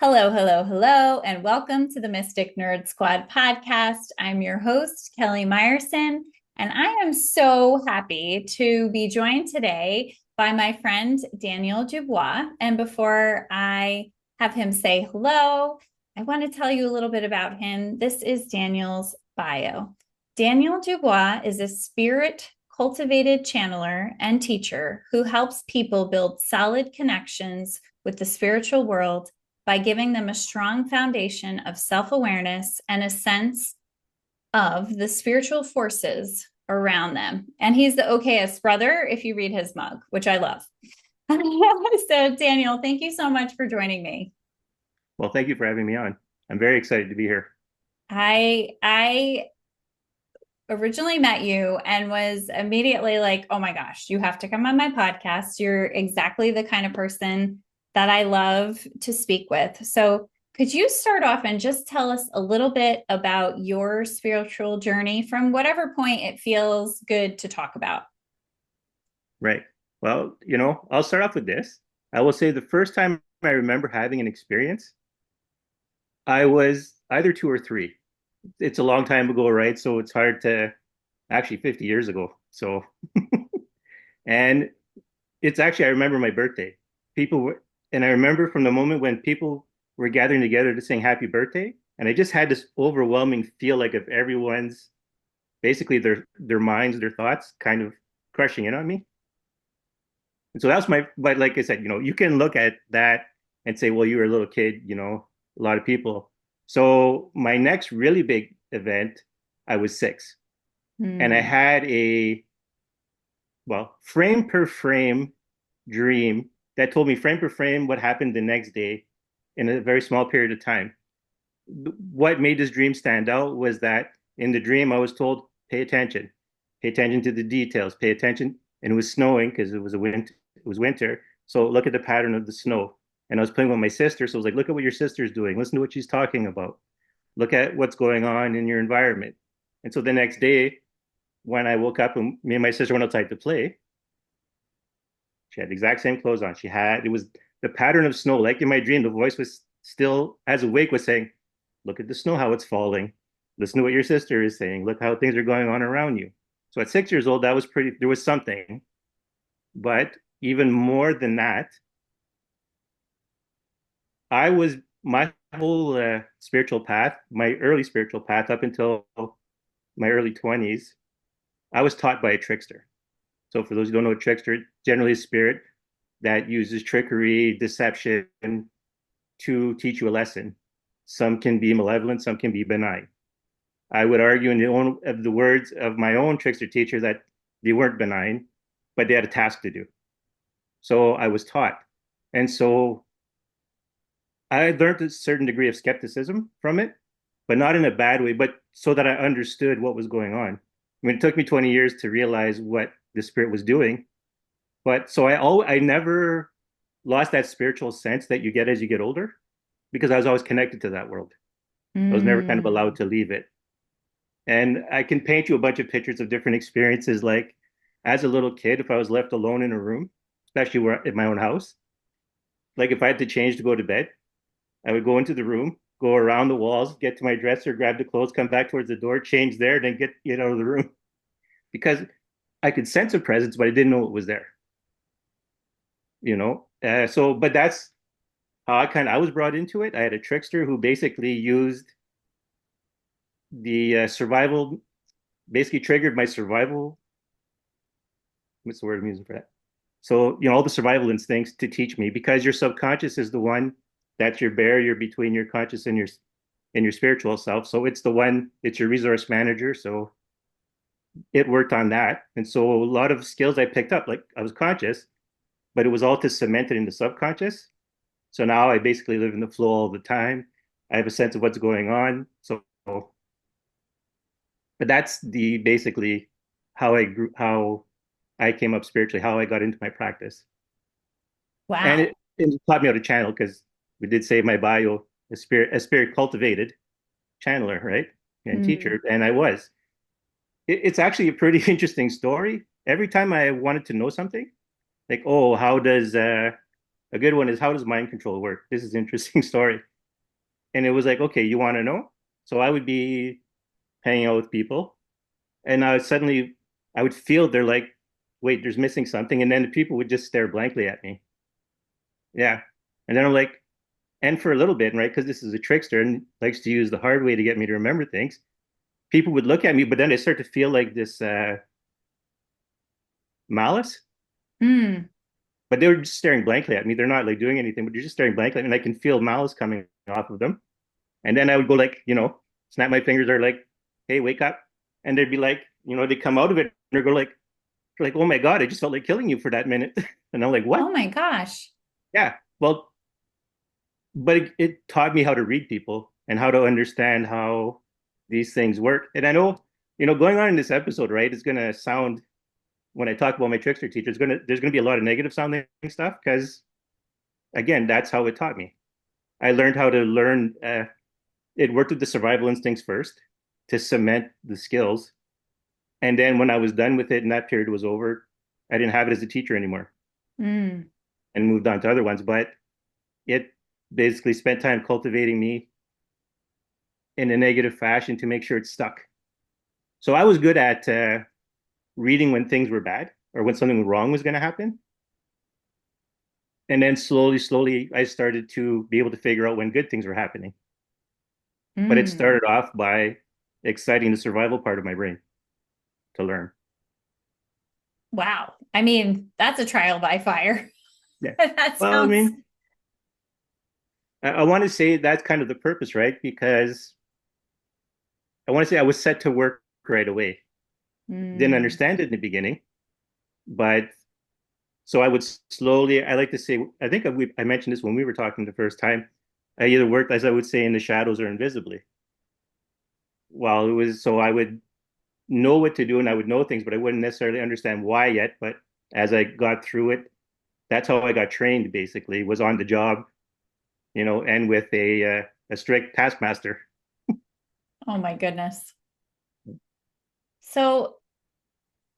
Hello, hello, hello, and welcome to the Mystic Nerd Squad podcast. I'm your host, Kelly Meyerson, and I am so happy to be joined today by my friend Daniel Dubois. And before I have him say hello, I want to tell you a little bit about him. This is Daniel's bio. Daniel Dubois is a spirit cultivated channeler and teacher who helps people build solid connections with the spiritual world by giving them a strong foundation of self awareness and a sense of the spiritual forces around them. And he's the okayest brother if you read his mug, which I love. So, Daniel, thank you so much for joining me. Well, thank you for having me on. I'm very excited to be here. I originally met you and was immediately like, oh my gosh, you have to come on my podcast. You're exactly the kind of person that I love to speak with. So, could you start off and just tell us a little bit about your spiritual journey from whatever point it feels good to talk about? Right. Well, I'll start off with this. I will say the first time I remember having an experience, I was either two or three. It's a long time ago, right? So it's hard to actually 50 years ago. So, and it's actually, I remember my birthday. People were, and I remember from the moment when people were gathering together to sing happy birthday. And I just had this overwhelming feel like of everyone's basically their minds, their thoughts kind of crushing in on me. And so that's but like I said, you can look at that and say, well, you were a little kid, a lot of people. So my next really big event, I was six. And I Hmm. had frame per frame dream that told me frame per frame what happened the next day in a very small period of time. What made this dream stand out was that in the dream, I was told, pay attention to the details, pay attention. And it was snowing because it was winter. So look at the pattern of the snow. And I was playing with my sister. So I was like, look at what your sister's doing. Listen to what she's talking about. Look at what's going on in your environment. And so the next day, when I woke up and me and my sister went outside to play, she had the exact same clothes on. It was the pattern of snow. Like in my dream, the voice was still, as awake, was saying, look at the snow, how it's falling. Listen to what your sister is saying. Look how things are going on around you. So at 6 years old, that was there was something. But even more than that, I was my whole spiritual path, my early spiritual path up until my early 20s, I was taught by a trickster. So for those who don't know, a trickster generally a spirit that uses trickery, deception to teach you a lesson. Some can be malevolent, some can be benign. I would argue in the words of my own trickster teacher that they weren't benign, but they had a task to do. So I was taught. And so I learned a certain degree of skepticism from it, but not in a bad way, but so that I understood what was going on. I mean, it took me 20 years to realize what the spirit was doing. But so I never lost that spiritual sense that you get as you get older because I was always connected to that world. I was never kind of allowed Mm. to leave it. And I can paint you a bunch of pictures of different experiences. Like as a little kid, if I was left alone in a room, especially where in my own house, like if I had to change to go to bed, I would go into the room, go around the walls, get to my dresser, grab the clothes, come back towards the door, change there, then get out of the room because I could sense a presence, but I didn't know it was there. But that's how I was brought into it. I had a trickster who basically used the survival, basically triggered my survival. What's the word I'm using for that? So, all the survival instincts to teach me because your subconscious is the one that's your barrier between your conscious and your spiritual self. So it's your resource manager. So it worked on that. And so a lot of skills I picked up, like I was conscious, but it was all to cement it in the subconscious. So now I basically live in the flow all the time. I have a sense of what's going on. So, but that's the basically how I came up spiritually, how I got into my practice. And Wow. it taught me how to channel because we did say in my bio, a spirit cultivated channeler, right? And Mm. teacher. And I was. It's actually a pretty interesting story. Every time I wanted to know something, like, oh, how does a good one is how does mind control work? This is an interesting story. And it was like, okay, you want to know? So I would be hanging out with people, and suddenly I would feel they're like, wait, there's missing something, and then the people would just stare blankly at me. Yeah, and then I'm like, and for a little bit, right, because this is a trickster and likes to use the hard way to get me to remember things. People would look at me, but then I start to feel like this malice. Mm. But they were just staring blankly at me. They're not like doing anything, but they're just staring blankly at me, and I can feel malice coming off of them. And then I would go like, snap my fingers or like, hey, wake up. And they'd be like, they come out of it and they go like, oh my God, I just felt like killing you for that minute. And I'm like, Oh what? my gosh. Yeah. Well, but it taught me how to read people and how to understand how these things work. And I know, going on in this episode, right, is going to sound, when I talk about my trickster teacher, there's going to be a lot of negative sounding stuff because, again, that's how it taught me. I learned how to learn. It worked with the survival instincts first to cement the skills. And then when I was done with it and that period was over, I didn't have it as a teacher anymore Mm. and moved on to other ones. But it basically spent time cultivating me in a negative fashion to make sure it stuck. So I was good at reading when things were bad or when something wrong was going to happen. And then slowly, slowly, I started to be able to figure out when good things were happening. But it Mm. started off by exciting the survival part of my brain to learn. Wow. I mean, that's a trial by fire. Yeah. That Well, I sounds. mean, I want to say that's kind of the purpose, right? Because I want to say I was set to work right away. Didn't Mm. understand it in the beginning, but so I would slowly, I like to say, I think I mentioned this when we were talking the first time. I either worked, as I would say, in the shadows or invisibly. While it was, so I would know what to do and I would know things, but I wouldn't necessarily understand why yet. But as I got through it, that's how I got trained basically, was on the job, and with a strict taskmaster. Oh my goodness. So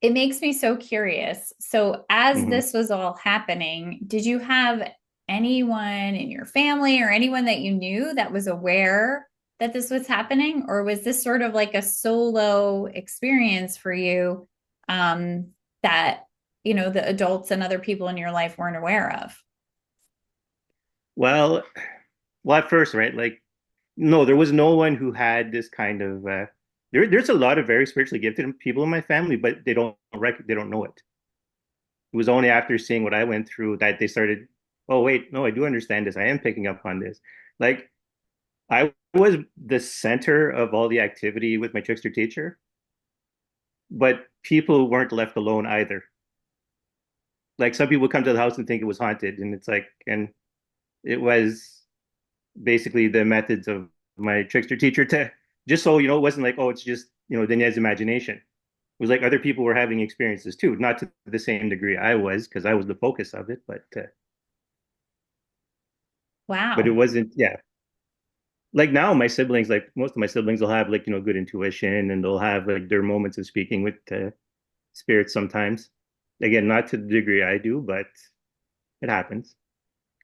it makes me so curious. So, as Mm-hmm. this was all happening, did you have anyone in your family or anyone that you knew that was aware that this was happening? Or was this sort of like a solo experience for you that, the adults and other people in your life weren't aware of? Well, well, at first, right? Like, no, there was no one who had this kind of. There's a lot of very spiritually gifted people in my family, but they don't know it. It was only after seeing what I went through that they started. Oh wait, no, I do understand this. I am picking up on this. Like I was the center of all the activity with my trickster teacher, but people weren't left alone either. Like some people come to the house and think it was haunted, and it's like, and it was basically the methods of my trickster teacher to just so it wasn't like, oh, it's just Danielle's imagination. It was like other people were having experiences too, not to the same degree I was because I was the focus of it, but it Wow. wasn't. Yeah, like now my siblings, like most of my siblings, will have like good intuition and they'll have like their moments of speaking with spirits sometimes. Again, not to the degree I do, but it happens.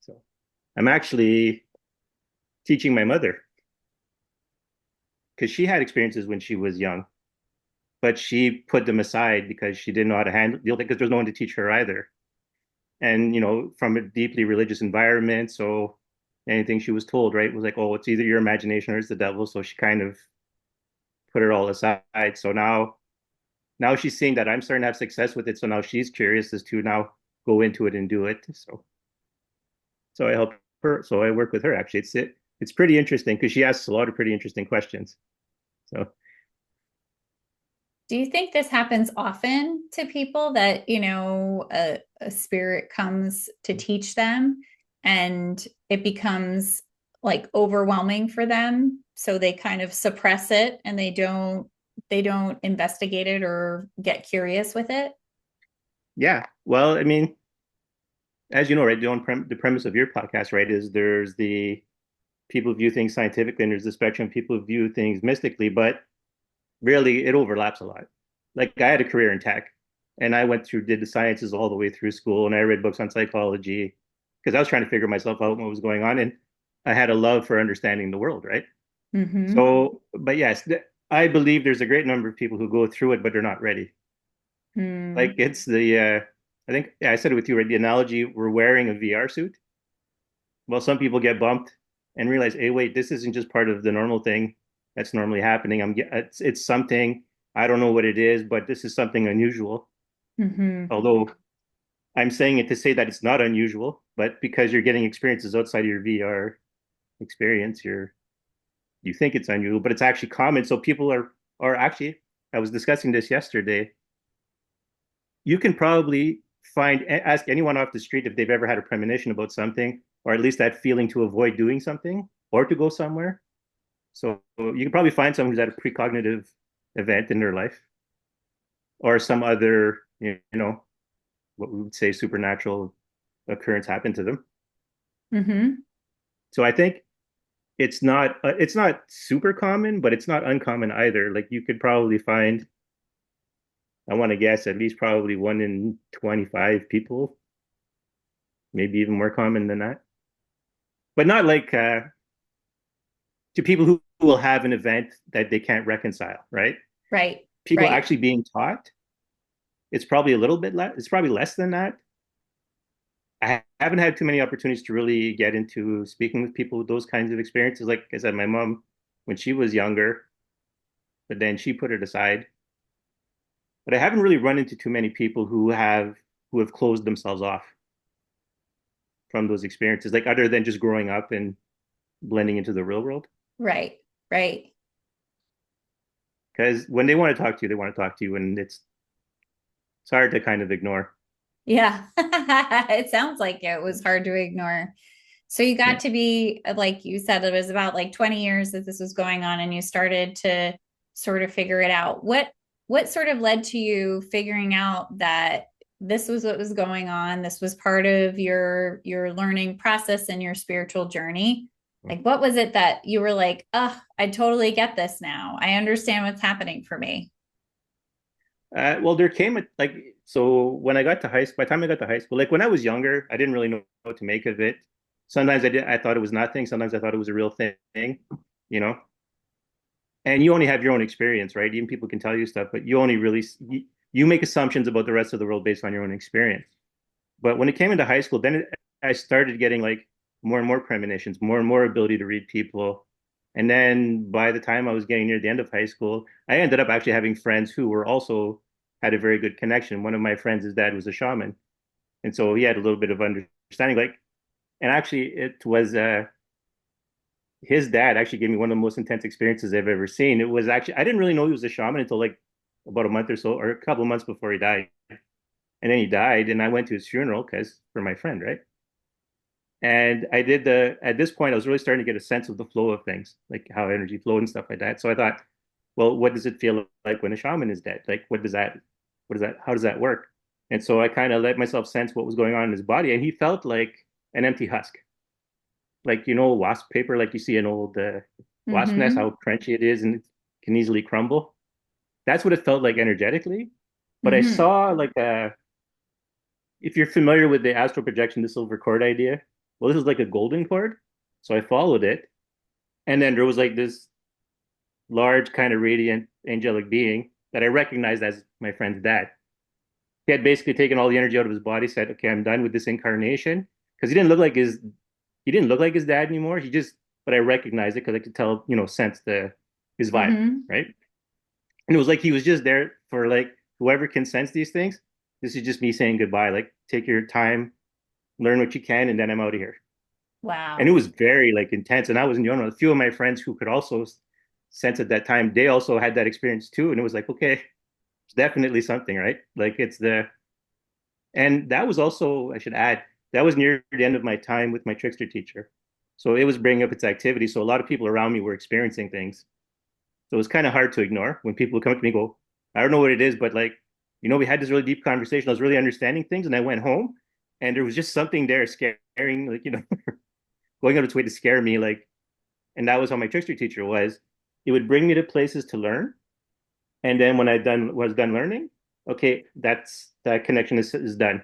So I'm actually teaching my mother because she had experiences when she was young, but she put them aside because she didn't know how to handle deal because there's no one to teach her either. And from a deeply religious environment, so anything she was told, right, was like, oh, it's either your imagination or it's the devil. So she kind of put it all aside. So now she's seeing that I'm starting to have success with it. So now she's curious as to now go into it and do it. So I help her. So I work with her actually. It's pretty interesting because she asks a lot of pretty interesting questions. So Do you think this happens often to people that, a spirit comes to teach them and it becomes like overwhelming for them, so they kind of suppress it and they don't investigate it or get curious with it? yeah, well, I mean, as you know, right, the premise of your podcast, right, is there's the people view things scientifically and there's the spectrum people view things mystically, but really it overlaps a lot. Like I had a career in tech and I did the sciences all the way through school and I read books on psychology because I was trying to figure myself out what was going on. And I had a love for understanding the world, right? Mm-hmm. So, but yes, I believe there's a great number of people who go through it, but they're not ready. Like Mm. it's I think yeah, I said it with you, right? The analogy, we're wearing a VR suit. Well, some people get bumped and realize, hey, wait, this isn't just part of the normal thing that's normally happening. It's something, I don't know what it is, but this is something unusual. Mm-hmm. Although I'm saying it to say that it's not unusual, but because you're getting experiences outside of your VR experience, you think it's unusual, but it's actually common. So people are actually, I was discussing this yesterday. You can probably ask anyone off the street if they've ever had a premonition about something, or at least that feeling to avoid doing something or to go somewhere. So you can probably find someone who's had a precognitive event in their life or some other, what we would say supernatural occurrence happened to them. Mm-hmm. So I think it's not super common, but it's not uncommon either. Like you could probably find, I want to guess, at least probably 1 in 25 people, maybe even more common than that. But not like to people who will have an event that they can't reconcile, right? Right. People Right. actually being taught, it's probably a little bit less, it's probably less than that. I haven't had too many opportunities to really get into speaking with people with those kinds of experiences. Like I said, my mom, when she was younger, but then she put it aside. But I haven't really run into too many people who have closed themselves off from those experiences, like other than just growing up and blending into the real world. Right. Right. Because when they want to talk to you, they want to talk to you, and it's hard to kind of ignore. Yeah. It sounds like it was hard to ignore. So you got Yeah. to be, like you said, it was about like 20 years that this was going on and you started to sort of figure it out. What sort of led to you figuring out that this was what was going on? This was part of your learning process and your spiritual journey. Like what was it that you were like, "Oh, I totally get this now. I understand what's happening for me." Well, there came a like so when I got to high school. By the time I got to high school, like when I was younger, I didn't really know what to make of it. Sometimes I thought it was nothing. Sometimes I thought it was a real thing, you know. And you only have your own experience, right? Even people can tell you stuff, but you make assumptions about the rest of the world based on your own experience. But when it came into high school, I started getting like more and more premonitions, more and more ability to read people. And then by the time I was getting near the end of high school, I ended up actually having friends who were also had a very good connection. One of my friends, his dad was a shaman. And so he had a little bit of understanding. And actually it was his dad actually gave me one of the most intense experiences I've ever seen. It was actually, I didn't really know he was a shaman until like about a month or so, or a couple of months before he died. And then he died, and I went to his funeral because for my friend, right? And at this point, I was really starting to get a sense of the flow of things, like how energy flowed and stuff like that. So I thought, well, what does it feel like when a shaman is dead? Like, how does that work? And so I kind of let myself sense what was going on in his body. And he felt like an empty husk, like, wasp paper, like you see an old wasp nest, Mm-hmm. how crunchy it is and it can easily crumble. That's what it felt like energetically. But I Mm-hmm. saw if you're familiar with the astral projection, the silver cord idea, well, this is like a golden cord. So I followed it. And then there was like this large, kind of radiant angelic being that I recognized as my friend's dad. He had basically taken all the energy out of his body, said, okay, I'm done with this incarnation. Because he didn't look like his dad anymore. But I recognized it because I could tell, sense his vibe, Mm-hmm. right? And it was like he was just there for like whoever can sense these things. This is just me saying goodbye. Like, take your time, learn what you can, and then I'm out of here. And it Wow. was very like intense. And I was in the a few of my friends who could also sense at that time, they also had that experience too. And it was like, okay, it's definitely something, right? Like and that was also, I should add, that was near the end of my time with my trickster teacher. So it was bringing up its activity. So a lot of people around me were experiencing things. So it was kind of hard to ignore when people would come up to me and go, I don't know what it is, but like, we had this really deep conversation. I was really understanding things. And I went home and there was just something there scaring, like, going out of its way to scare me. Like, and that was how my trickster teacher was. It would bring me to places to learn. And then when was done learning, okay, that connection is done.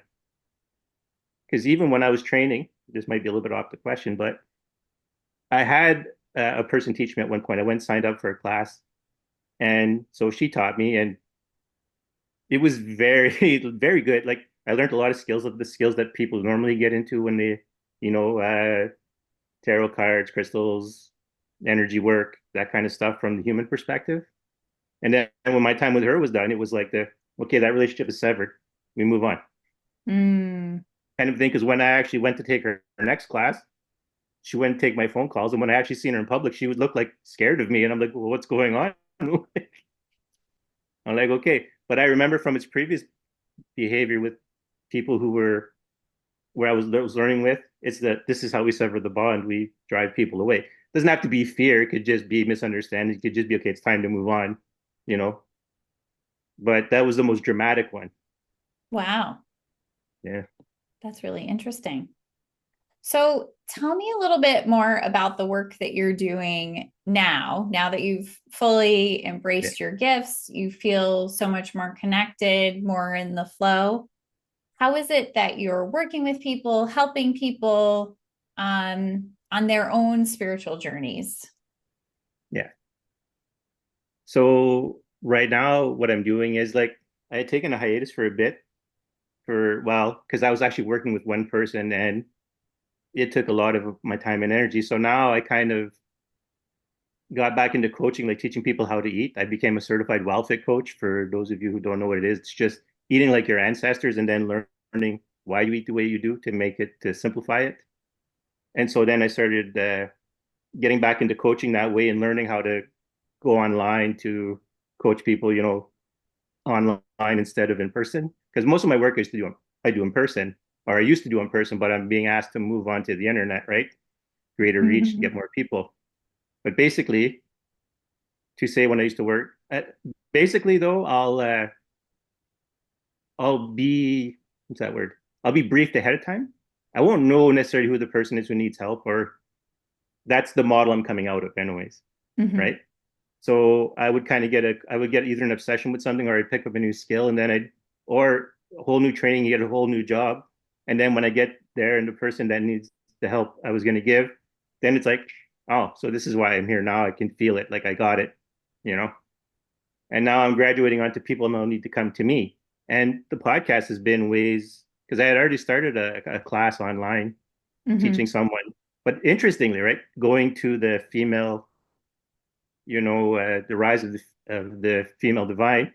Because even when I was training, this might be a little bit off the question, but I had a person teach me at one point. I went and signed up for a class, and so she taught me, and it was very, very good. Like I learned a lot of skills of the skills that people normally get into when they, you know, tarot cards, crystals, energy work, that kind of stuff from the human perspective. And then when my time with her was done, it was like okay, that relationship is severed. We move on. Mm. Kind of thing. Because when I actually went to take her next class, she wouldn't take my phone calls. And when I actually seen her in public, she would look like scared of me. And I'm like, well, what's going on? I'm like, okay. But I remember from its previous behavior with people who were where I was learning with, it's that this is how we sever the bond. We drive people away. It doesn't have to be fear. It could just be misunderstanding. It could just be, okay, it's time to move on, you know. But that was the most dramatic one. Wow, Yeah. that's really interesting. So tell me a little bit more about the work that you're doing now that you've fully Yeah. embraced your gifts, you feel so much more connected, more in the flow. How is it that you're working with people, helping people on their own spiritual journeys? Yeah. So right now, what I'm doing is like I had taken a hiatus for a bit for well, because I was actually working with one person and it took a lot of my time and energy. So now I kind of got back into coaching, like teaching people how to eat. I became a certified WildFit coach. For those of you who don't know what it is, it's just eating like your ancestors and then learning why you eat the way you do to make it to simplify it. And so then I started getting back into coaching that way and learning how to go online to coach people, online instead of in person. Because most of my work I do in person, or I used to do in person, but I'm being asked to move on to the internet, right? Greater reach, Mm-hmm. get more people. But basically, to say when I used to work, basically though, I'll be what's that word? I'll be briefed ahead of time. I won't know necessarily who the person is who needs help, or that's the model I'm coming out of, anyways, Mm-hmm. right? So I would get either an obsession with something, or I'd pick up a new skill, and then or a whole new training, you get a whole new job, and then when I get there and the person that needs the help I was going to give, then it's like, oh, so this is why I'm here now. I can feel it, like I got it, you know. And now I'm graduating onto people now need to come to me. And the podcast has been ways because I had already started a class online teaching Mm-hmm. someone, but interestingly, right, going to the female, the rise of the female divine.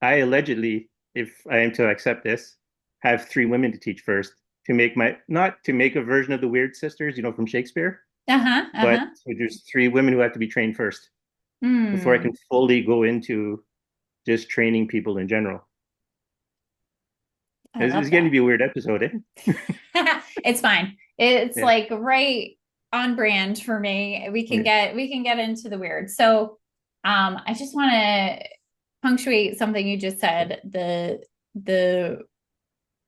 I allegedly, if I am to accept this, have three women to teach first to make my not to make a version of the weird sisters, from Shakespeare, Uh-huh. but Uh-huh. there's three women who have to be trained first before I Mm. can fully go into just training people in general. I It's love going to that. be a weird episode, eh? It's fine. It's Yeah, like right on brand for me. yeah, We can get into the weird. So I just want to punctuate something you just said. The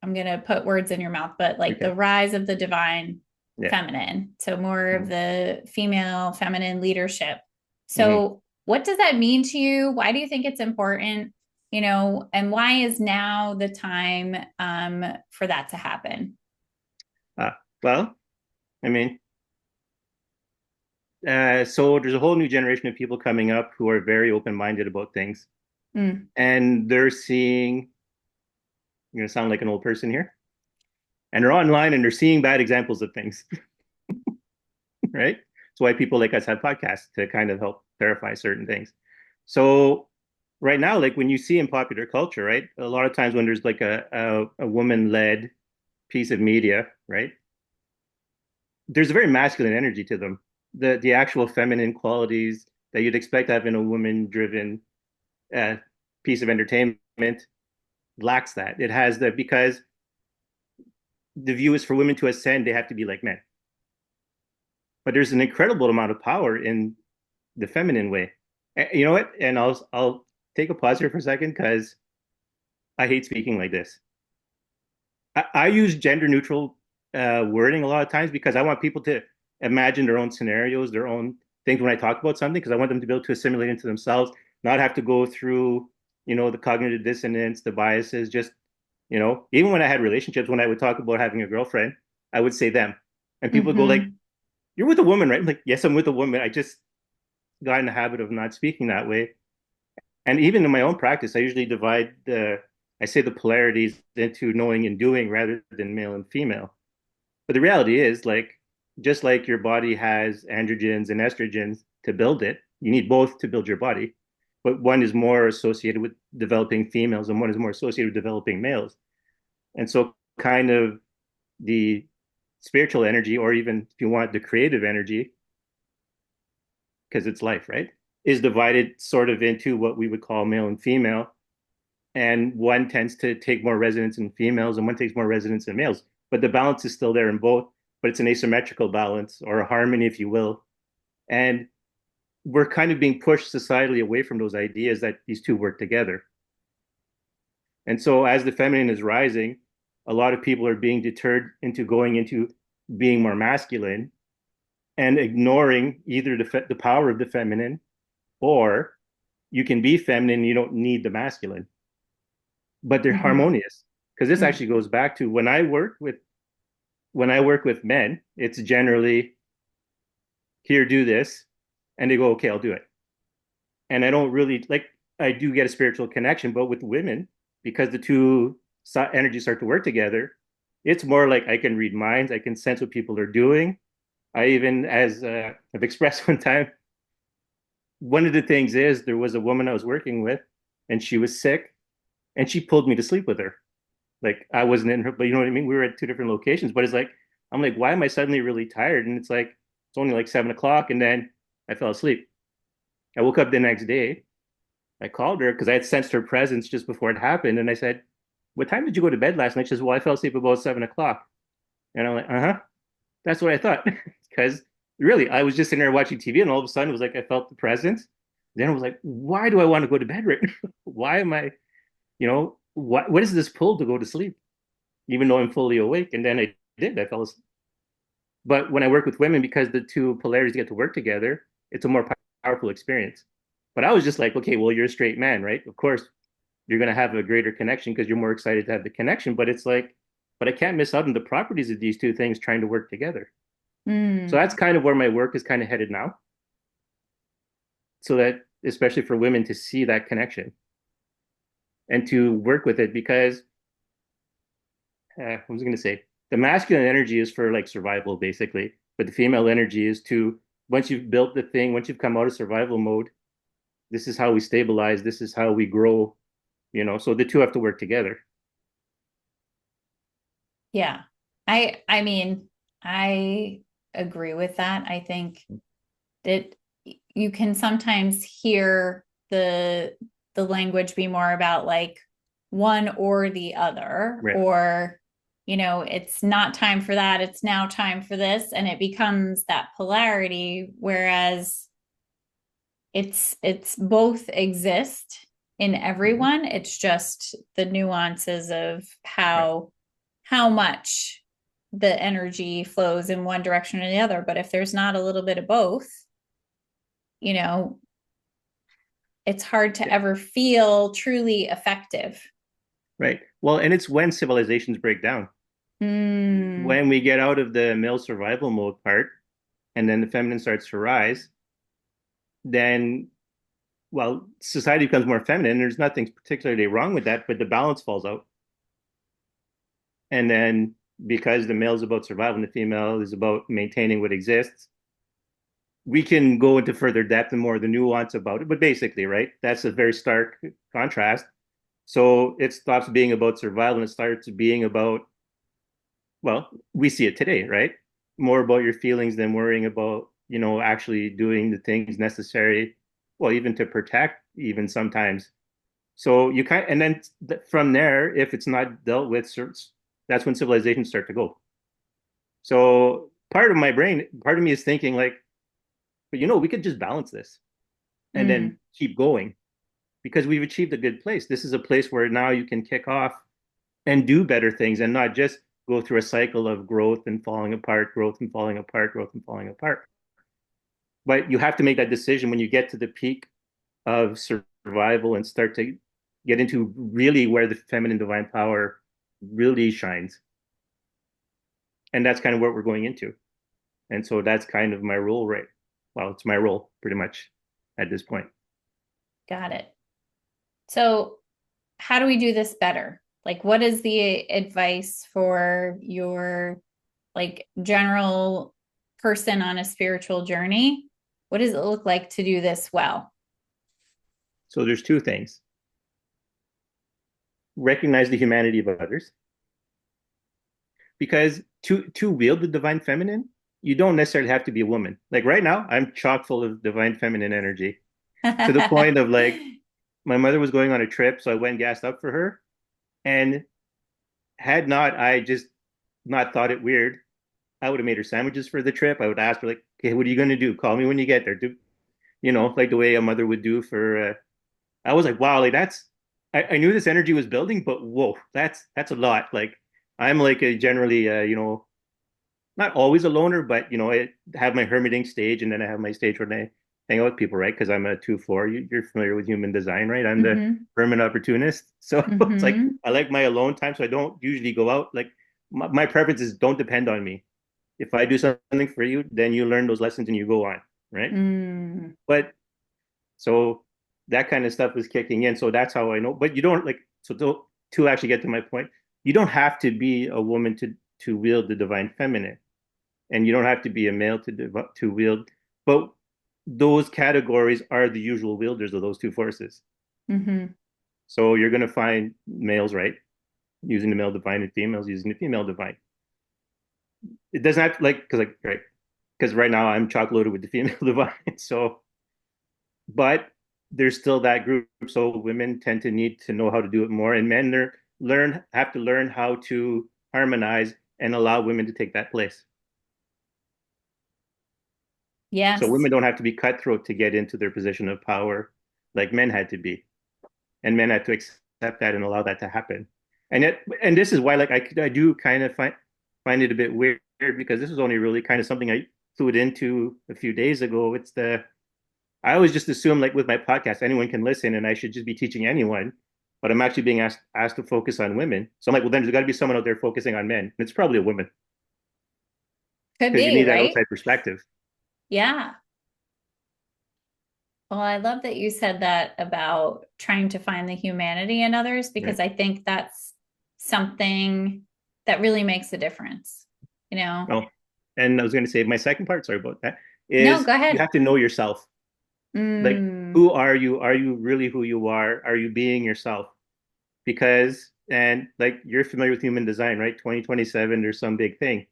I'm gonna put words in your mouth, but like the okay, rise of the divine yeah, feminine. So more of mm-hmm. the female feminine leadership. Mm-hmm. So what does that mean to you? Why do you think it's important? And why is now the time for that to happen? Well, I mean, so there's a whole new generation of people coming up who are very open-minded about things, Mm. and they're seeing. I'm going to sound like an old person here, and they're online and they're seeing bad examples of things, right? That's why people like us have podcasts to kind of help verify certain things. So right now, like when you see in popular culture, right, a lot of times when there's like a woman-led piece of media, right, there's a very masculine energy to them. The actual feminine qualities that you'd expect to have in a woman-driven uh, piece of entertainment lacks that. It has that because the view is for women to ascend, they have to be like men. But there's an incredible amount of power in the feminine way. You know what? And I'll take a pause here for a second because I hate speaking like this. I use gender neutral wording a lot of times because I want people to imagine their own scenarios, their own things when I talk about something, because I want them to be able to assimilate into themselves, not have to go through, the cognitive dissonance, the biases. Just, even when I had relationships, when I would talk about having a girlfriend, I would say them, and people would go like, Mm-hmm. you're with a woman, right? I'm like, yes, I'm with a woman. I just got in the habit of not speaking that way. And even in my own practice, I usually divide I say the polarities into knowing and doing rather than male and female. But the reality is, like, just like your body has androgens and estrogens to build it, you need both to build your body. But one is more associated with developing females and one is more associated with developing males. And so, kind of the spiritual energy, or even if you want the creative energy, because it's life, right, is divided sort of into what we would call male and female. And one tends to take more resonance in females and one takes more resonance in males. But the balance is still there in both, but it's an asymmetrical balance or a harmony, if you will. And we're kind of being pushed societally away from those ideas that these two work together. And so as the feminine is rising, a lot of people are being deterred into going into being more masculine and ignoring either the power of the feminine, or you can be feminine, you don't need the masculine, but they're Mm-hmm. harmonious. Because this actually goes back to when I work with men, it's generally here, do this, and they go, okay, I'll do it. And I don't really like, I do get a spiritual connection, but with women, because the two energies start to work together, it's more like I can read minds, I can sense what people are doing. I even, as I've expressed one time, one of the things is there was a woman I was working with, and she was sick, and she pulled me to sleep with her. Like I wasn't in her, but you know what I mean? We were at two different locations, but it's like, I'm like, why am I suddenly really tired? And it's like, it's only like 7 o'clock. And then I fell asleep. I woke up the next day. I called her because I had sensed her presence just before it happened. And I said, what time did you go to bed last night? She says, well, I fell asleep about 7 o'clock. And I'm like, uh-huh, that's what I thought. Because really, I was just sitting there watching TV and all of a sudden it was like, I felt the presence. Then I was like, why do I want to go to bed right now? Why am I, what is this pull to go to sleep? Even though I'm fully awake. And then I did, I fell asleep. But when I work with women, because the two polarities get to work together, it's a more powerful experience. But I was just like, okay, well, you're a straight man, right? Of course, you're going to have a greater connection because you're more excited to have the connection. But it's like, but I can't miss out on the properties of these two things trying to work together. So Mm. that's kind of where my work is kind of headed now. So that, especially for women to see that connection and to work with it, because what was I going to say? The masculine energy is for like survival, basically, but the female energy is to once you've built the thing, once you've come out of survival mode, this is how we stabilize. This is how we grow. So the two have to work together. Yeah. I mean, I agree with that. I think that you can sometimes hear the language be more about like one or the other, Right. or it's not time for that, it's now time for this, and it becomes that polarity, whereas it's both exist in Mm-hmm. everyone. It's just the nuances of Right. how much the energy flows in one direction or the other. But if there's not a little bit of both, you know, it's hard to Yeah. ever feel truly effective. Right. Well, and it's when civilizations break down, Mm, when we get out of the male survival mode part, and then the feminine starts to rise, then well, society becomes more feminine. There's nothing particularly wrong with that, but the balance falls out. And then because the male is about survival and the female is about maintaining what exists, we can go into further depth and more of the nuance about it. But basically, right, that's a very stark contrast. So it stops being about survival and it starts being about, well, we see it today, right? More about your feelings than worrying about, actually doing the things necessary, well, even to protect, even sometimes. So you kind and then from there, if it's not dealt with, that's when civilizations start to go. So part of me is thinking like, but we could just balance this and then mm, keep going because we've achieved a good place. This is a place where now you can kick off and do better things and not just go through a cycle of growth and falling apart, growth and falling apart, growth and falling apart. But you have to make that decision when you get to the peak of survival and start to get into really where the feminine divine power really shines. And that's kind of what we're going into. And so that's kind of my role, right? Well, it's my role pretty much at this point. Got it. So, how do we do this better? Like, what is the advice for your like general person on a spiritual journey? What does it look like to do this well? So there's two things. Recognize the humanity of others, because to wield the divine feminine, you don't necessarily have to be a woman. Like right now, I'm chock full of divine feminine energy to the point of like my mother was going on a trip, so I went and gassed up for her. And had not I just not thought it weird, I would have made her sandwiches for the trip. I would ask her like, "Okay, what are you going to do? Call me when you get there." Do like the way a mother would do for. I was like, wow, like that's. I knew this energy was building, but whoa, that's a lot. Like I'm like a generally, not always a loner, but I have my hermiting stage, and then I have my stage where I hang out with people, right? Because I'm a 2-4. You're familiar with human design, right? I'm the Mm-hmm. hermit opportunist, so it's like Mm-hmm. I like my alone time, so I don't usually go out. Like my preference is don't depend on me. If I do something for you, then you learn those lessons and you go on, right? Mm. But so that kind of stuff was kicking in. So that's how I know. But you don't like so to actually get to my point, you don't have to be a woman to wield the divine feminine, and you don't have to be a male to wield. But those categories are the usual wielders of those two forces. Mm-hmm. So you're going to find males, right, using the male divine, and females using the female divine. It doesn't have to, like because like right because right now I'm chock loaded with the female divine. So, but there's still that group. So women tend to need to know how to do it more, and men learn have to learn how to harmonize and allow women to take that place. So Yes. women don't have to be cutthroat to get into their position of power like men had to be, and men had to accept that and allow that to happen. And this is why like I do kind of find it a bit weird because this was only really kind of something I threw it into a few days ago. It's the I always just assume like with my podcast, anyone can listen and I should just be teaching anyone. But I'm actually being asked to focus on women. So I'm like, well, then there's got to be someone out there focusing on men. And it's probably a woman Could because you be, need that right? outside perspective. Yeah. Well, I love that you said that about trying to find the humanity in others Right. because I think that's something that really makes a difference. You know? Well, and I was going to say my second part, sorry about that, No, is go you ahead. have to know yourself. Like, Mm, who are you? Are you really who you are? Are you being yourself? Because, and like you're familiar with human design, right? 2027, there's some big thing.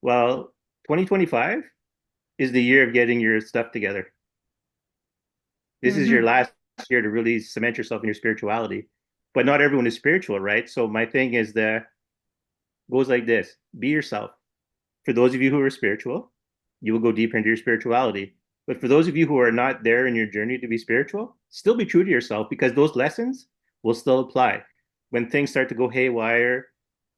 Well, 2025 is the year of getting your stuff together. This is your hmm. last year to really cement yourself in your spirituality. But not everyone is spiritual, right? So my thing is that goes like this: be yourself. For those of you who are spiritual, you will go deeper into your spirituality. But for those of you who are not there in your journey to be spiritual, still be true to yourself because those lessons will still apply. When things start to go haywire,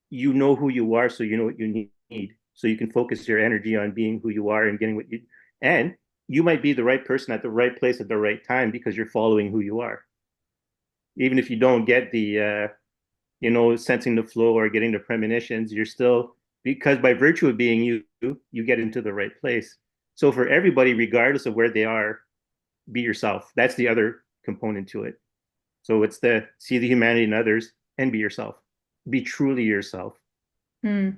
you know who you are, so you know what you need. So you can focus your energy on being who you are and getting what you and you might be the right person at the right place at the right time because you're following who you are. Even if you don't get the sensing the flow or getting the premonitions, you're still because by virtue of being you, you get into the right place. So for everybody, regardless of where they are, be yourself. That's the other component to it. So it's the see the humanity in others and be yourself. Be truly yourself. Hmm.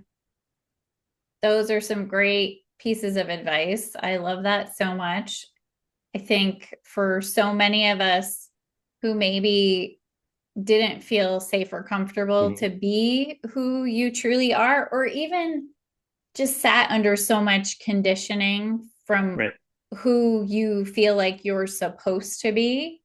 Those are some great pieces of advice. I love that so much. I think for so many of us who maybe didn't feel safe or comfortable Mm-hmm. to be who you truly are, or even just sat under so much conditioning from Right. who you feel like you're supposed to be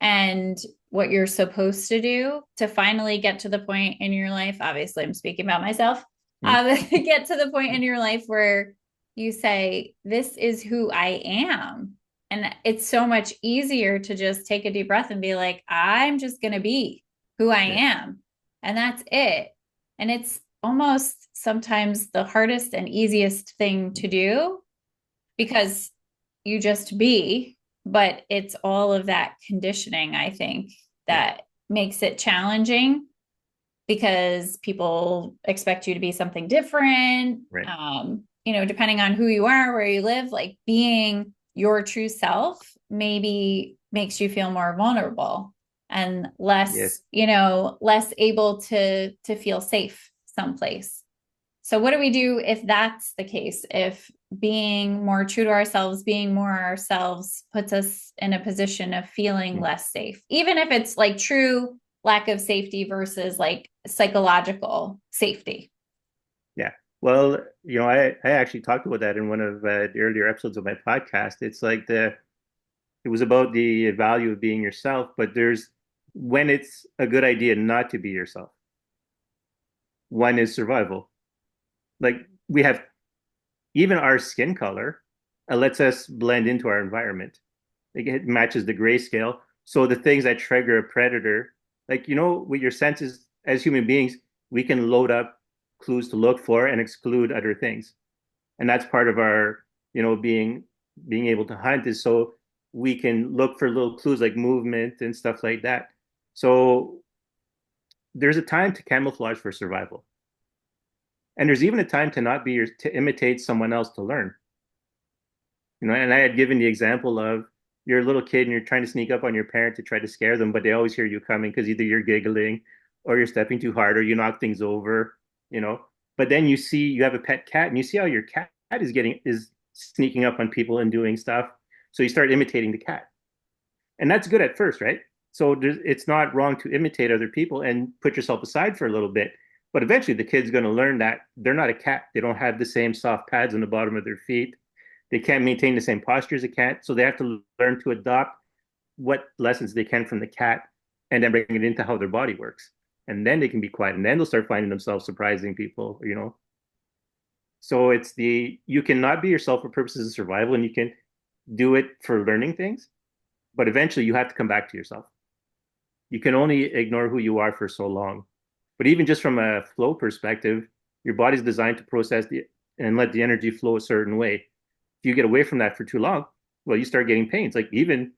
and what you're supposed to do to finally get to the point in your life. Obviously, I'm speaking about myself. Get to the point in your life where you say, this is who I am. And it's so much easier to just take a deep breath and be like, I'm just going to be who I Yeah. am. And that's it. And it's almost sometimes the hardest and easiest thing to do because you just be, but it's all of that conditioning, I think, Yeah. that makes it challenging because people expect you to be something different. Right. depending on who you are, where you live, like being your true self maybe makes you feel more vulnerable and Yes. less able to feel safe someplace. So what do we do if that's the case? If being more true to ourselves, being more ourselves puts us in a position of feeling Mm. less safe, even if it's like true lack of safety versus like psychological safety. Yeah. Well, I actually talked about that in one of the earlier episodes of my podcast. It was about the value of being yourself, but there's when it's a good idea not to be yourself. One is survival. Like we have even our skin color lets us blend into our environment. It matches the grayscale. So the things that trigger a predator, like with your senses as human beings, we can load up clues to look for and exclude other things. And that's part of our, being able to hunt is so we can look for little clues like movement and stuff like that. So there's a time to camouflage for survival. And there's even a time to not be to imitate someone else to learn. And I had given the example of you're a little kid and you're trying to sneak up on your parent to try to scare them, but they always hear you coming because either you're giggling or you're stepping too hard or you knock things over, you know. But then you have a pet cat and you see how your cat is sneaking up on people and doing stuff. So you start imitating the cat. And that's good at first, right? So it's not wrong to imitate other people and put yourself aside for a little bit. But eventually the kid's going to learn that they're not a cat. They don't have the same soft pads on the bottom of their feet. They can't maintain the same posture as a cat. So they have to learn to adopt what lessons they can from the cat and then bring it into how their body works. And then they can be quiet. And then they'll start finding themselves surprising people. So you cannot be yourself for purposes of survival and you can do it for learning things, but eventually you have to come back to yourself. You can only ignore who you are for so long. But even just from a flow perspective, your body's designed to process and let the energy flow a certain way. If you get away from that for too long, well, you start getting pains. Like even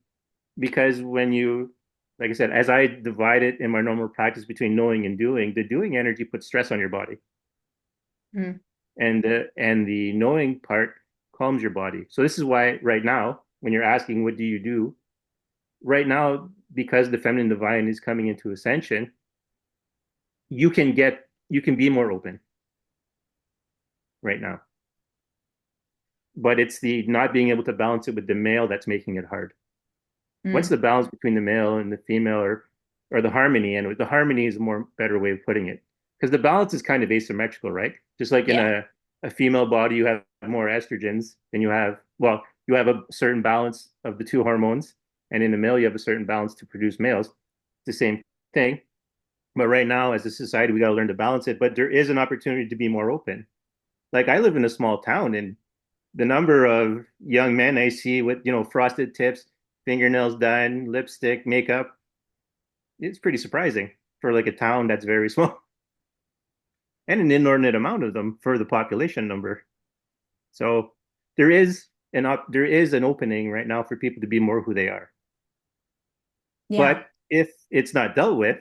because like I said, as I divide it in my normal practice between knowing and doing, the doing energy puts stress on your body, Mm. and the knowing part calms your body. So this is why right now, when you're asking what do you do, right now because the feminine divine is coming into ascension, you can be more open right now. But it's the not being able to balance it with the male that's making it hard. Once Mm. the balance between the male and the female or the harmony, and the harmony is a more better way of putting it. Because the balance is kind of asymmetrical, right? Just like in Yeah. a female body, you have more estrogens than you have a certain balance of the two hormones. And in the male, you have a certain balance to produce males. It's the same thing. But right now, as a society, we got to learn to balance it. But there is an opportunity to be more open. Like I live in a small town, and the number of young men I see with frosted tips, fingernails done, lipstick, makeup, it's pretty surprising for like a town that's very small and an inordinate amount of them for the population number. So there is an opening right now for people to be more who they are. Yeah. But if it's not dealt with,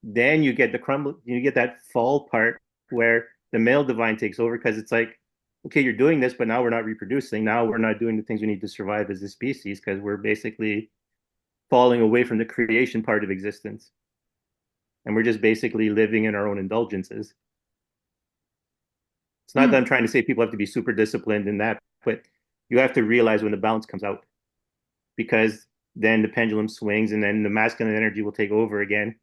then you get that fall part where the male divine takes over because it's like, okay, you're doing this, but now we're not reproducing. Now we're not doing the things we need to survive as a species because we're basically falling away from the creation part of existence. And we're just basically living in our own indulgences. It's not that Hmm. I'm trying to say people have to be super disciplined in that, but you have to realize when the balance comes out because then the pendulum swings and then the masculine energy will take over again.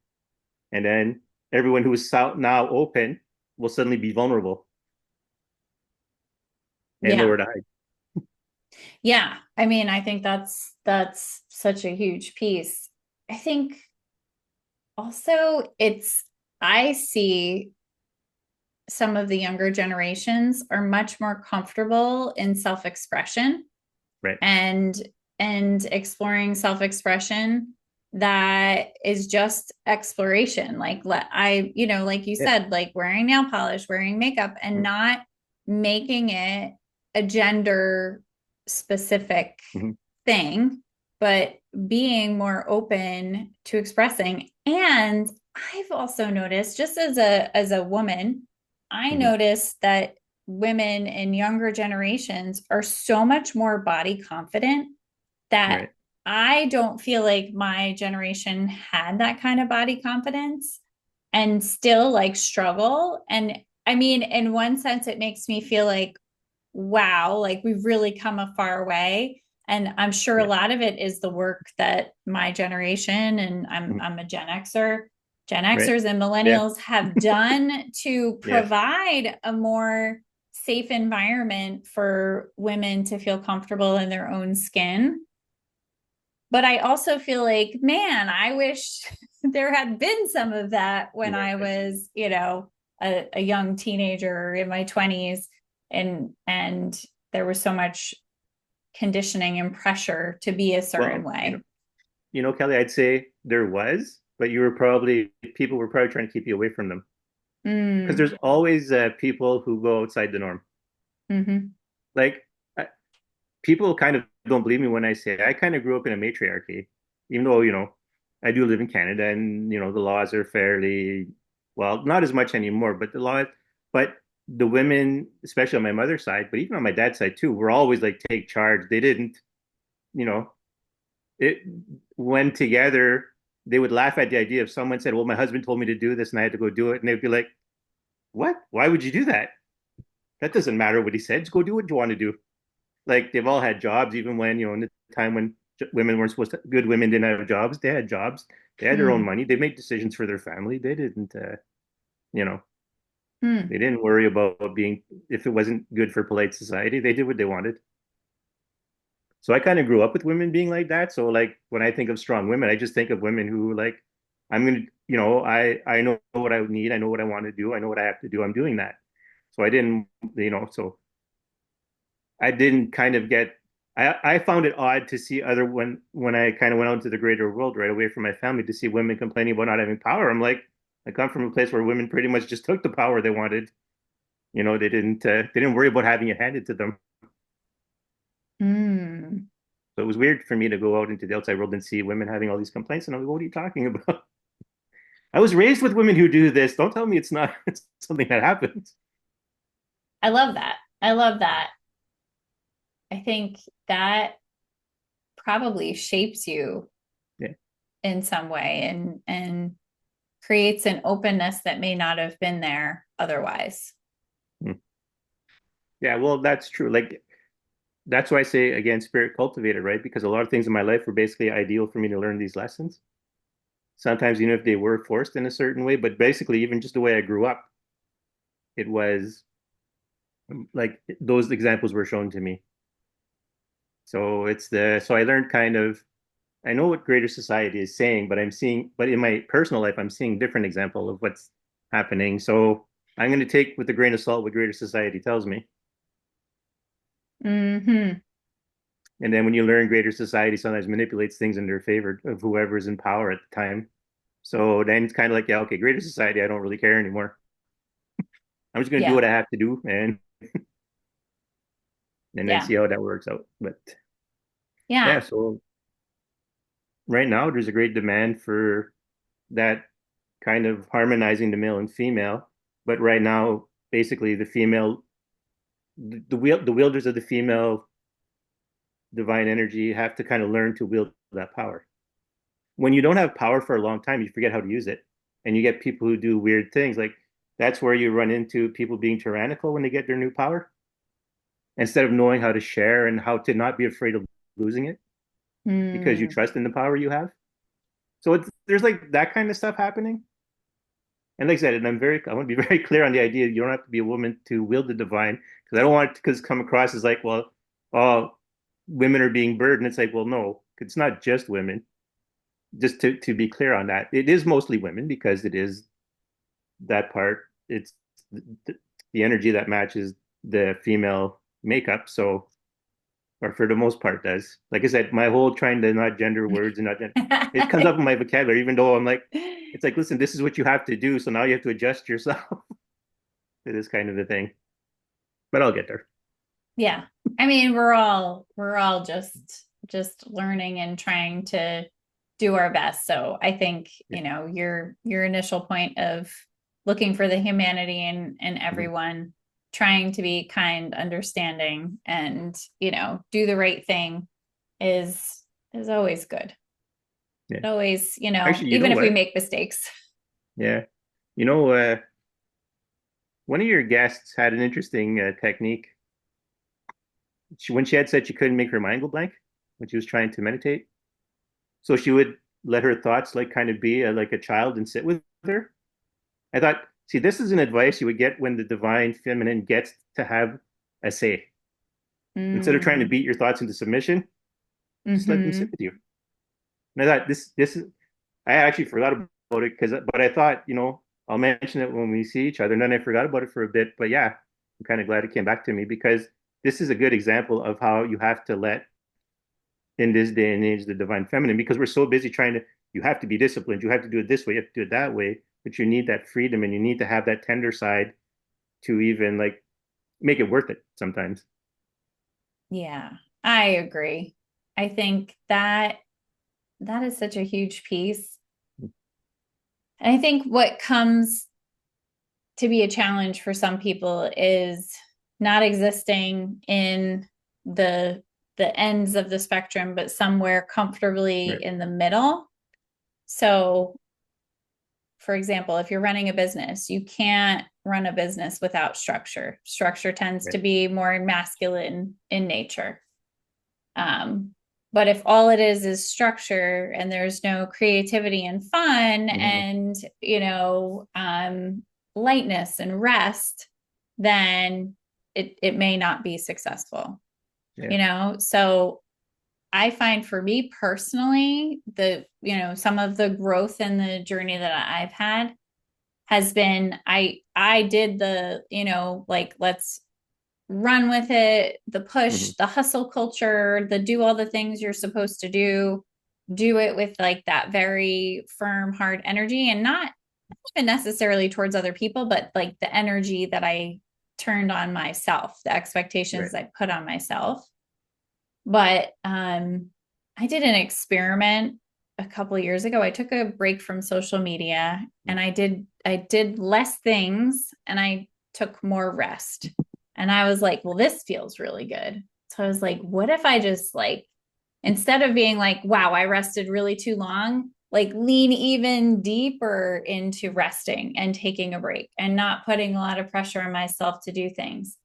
And then everyone who is now open will suddenly be vulnerable and Yeah. nowhere to hide. Yeah. I mean, I think that's such a huge piece. I think also I see some of the younger generations are much more comfortable in self-expression Right. and exploring self-expression that is just exploration. Like like you Yeah. said, like wearing nail polish, wearing makeup, and not making it a gender specific Mm-hmm. thing, but being more open to expressing. And I've also noticed, just as a woman, I Mm-hmm. noticed that women in younger generations are so much more body confident that Right. I don't feel like my generation had that kind of body confidence and still like struggle. And I mean, in one sense, it makes me feel like, wow, like we've really come a far way. And I'm sure a Yeah. lot of it is the work that my generation, and Mhm. I'm a Gen Xer, Gen Right. Xers and Yeah. millennials have done to Yes. provide a more safe environment for women to feel comfortable in their own skin. But I also feel like, man, I wish there had been some of that when I Right. was, a young teenager in my 20s, and there was so much conditioning and pressure to be a certain Well, way. Kelly, I'd say there was, but people were probably trying to keep you away from them because Mm, there's always people who go outside the norm. mm-hmm, Like I, people kind of don't believe me when I say I kind of grew up in a matriarchy, even though, I do live in Canada and, the laws are fairly, well, not as much anymore, but the women, especially on my mother's side, but even on my dad's side too, were always like take charge. They didn't, you know, it when together, they would laugh at the idea if someone said, well, my husband told me to do this and I had to go do it. And they'd be like, what? Why would you do that? That doesn't matter what he said. Just go do what you want to do. Like they've all had jobs, even when, in the time when women weren't supposed to, good women didn't have jobs. They had jobs. They had their own mm, money. They made decisions for their family. They didn't, you know, mm. they didn't worry about being, if it wasn't good for polite society, they did what they wanted. So I kind of grew up with women being like that. So like when I think of strong women, I just think of women who like, I'm gonna, I know what I need. I know what I want to do. I know what I have to do. I'm doing that. So I didn't, so I didn't kind of get. I found it odd to see other when I kind of went out into the greater world right away from my family to see women complaining about not having power. I'm like, I come from a place where women pretty much just took the power they wanted. They didn't worry about having it handed to them. Mm. So it was weird for me to go out into the outside world and see women having all these complaints, and I'm like, what are you talking about? I was raised with women who do this. Don't tell me it's not it's something that happens. I love that. I love that. I think that probably shapes you Yeah. in some way and creates an openness that may not have been there otherwise. Hmm. Yeah, well, that's true. Like that's why I say again, spirit cultivated, right? Because a lot of things in my life were basically ideal for me to learn these lessons. Sometimes, if they were forced in a certain way, but basically, even just the way I grew up, it was like those examples were shown to me. So I learned kind of, I know what greater society is saying, but in my personal life, I'm seeing different example of what's happening. So I'm going to take with a grain of salt what greater society tells me. Mm-hmm. And then when you learn greater society sometimes manipulates things in their favor of whoever's in power at the time. So then it's kind of like, yeah, okay, greater society, I don't really care anymore. I'm just going to do Yeah. what I have to do and then Yeah. see how that works out. But Yeah. yeah, so right now there's a great demand for that kind of harmonizing the male and female. But right now, basically the wielders of the female divine energy have to kind of learn to wield that power. When you don't have power for a long time, you forget how to use it. And you get people who do weird things. Like that's where you run into people being tyrannical when they get their new power, instead of knowing how to share and how to not be afraid of losing it because you Mm. trust in the power you have. So there's like that kind of stuff happening. And like I said, and I want to be very clear on the idea you don't have to be a woman to wield the divine, because I don't want it to come across as like, well, oh, women are being burdened. It's like, well, no, it's not just women. Just to be clear on that, it is mostly women because it is that part. It's the, the energy that matches the female makeup. So, or for the most part, does. Like I said, my whole trying to not gender words and not gender, it comes up in my vocabulary, even though I'm like, it's like, listen, this is what you have to do. So now you have to adjust yourself to this kind of a thing. But I'll get there. Yeah. I mean, we're all just learning and trying to do our best. So I think, Yeah. your initial point of looking for the humanity in Mhm. everyone trying to be kind, understanding, and, do the right thing is always good. Yeah. Always, Actually, you know even if we what? make mistakes. Yeah. You know, one of your guests had an interesting technique. When she had said she couldn't make her mind go blank when she was trying to meditate, so she would let her thoughts like kind of be like a child and sit with her. I thought, see, this is an advice you would get when the divine feminine gets to have a say. Instead of trying to Mm. beat your thoughts into submission, just let them sit Mm-hmm. with you. And I thought this is I actually forgot about it because but I thought, I'll mention it when we see each other. And then I forgot about it for a bit. But yeah, I'm kind of glad it came back to me because this is a good example of how you have to let in this day and age the divine feminine because we're so busy trying to you have to be disciplined, you have to do it this way, you have to do it that way, but you need that freedom and you need to have that tender side to even like make it worth it sometimes. Yeah, I agree. I think that is such a huge piece. And I think what comes to be a challenge for some people is not existing in the the ends of the spectrum, but somewhere comfortably Right. in the middle. So, for example, if you're running a business, you can't run a business without structure. Structure tends to Right. be more masculine in nature. Um, but if all it is structure and there's no creativity and fun Mm-hmm. and, lightness and rest, then it may not be successful, Yeah. So I find for me personally, some of the growth in the journey that I've had has been I did the, like let's run with it, the Mm-hmm. push, the hustle culture, the do all the things you're supposed to do it with like that very firm, hard energy and not even necessarily towards other people, but like the energy that I turned on myself, the Right. expectations I put on myself. But I did an experiment a couple of years ago. I took a break from social media and I did less things and I took more rest. And I was like, well, this feels really good. So I was like, what if I just like instead of being like, wow, I rested really too long, like lean even deeper into resting and taking a break and not putting a lot of pressure on myself to do things.